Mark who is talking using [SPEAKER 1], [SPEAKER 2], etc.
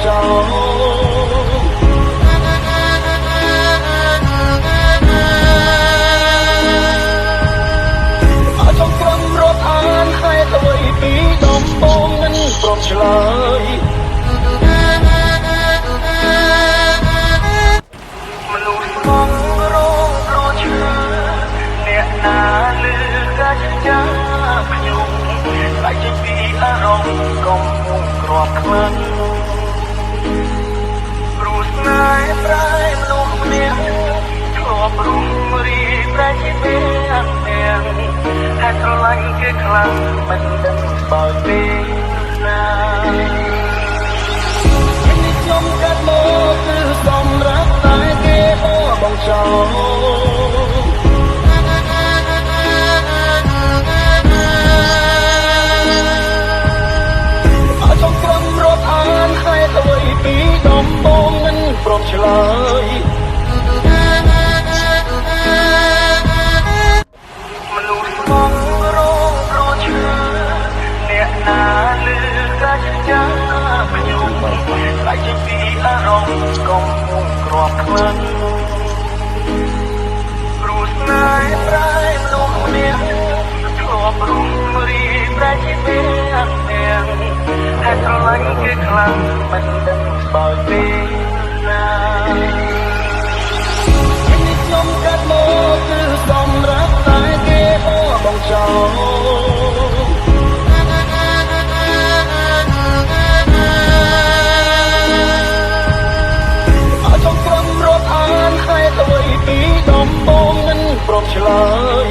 [SPEAKER 1] ចោលអាចចង់ក្រុមរាប់អានហើយអ្វីពីដំបូងមិនព្រមឆ្លើយមនុស្សបងរងរឈើអ្នកណាលឺកាច់ចាខ្ញុំតែជាពីអារម្មណ៍កុំមុំគ្រាប់ខ្លាំងព្រោះស្នេហ៍ប្រែមនុស្សម្នាក់ធ្លាប់រុំរីប្រែជាពេលទាំងហើយស្រឡាញ់គេខ្លាំងមិនដឹងបើពេលណាខ្ញុំកាត់មកគឺសម្រាប់តែគេបងចោលពីដំបូងមិនព្រមឆ្លើយមនុស្សបងរងរឈើអ្នកណាលឺកាច់ចាខ្ញុំតែជាពីអារម្មណ៍កុំមុំគ្រាប់ខ្លាំងព្រោះស្នេហ៍ប្រែមនុស្សម្នាក់ធ្លាប់រុំរីប្រែជាពេលទាំងហើយស្រឡាញ់គេខ្លាំងមិនដឹងបើពេលណាខ្ញុំកាត់មកគឺសម្រាប់តែគេបងចោលអាចចង់ក្រុមរាប់អានហើយអ្វីពីដំបូងមិនព្រមឆ្លើយ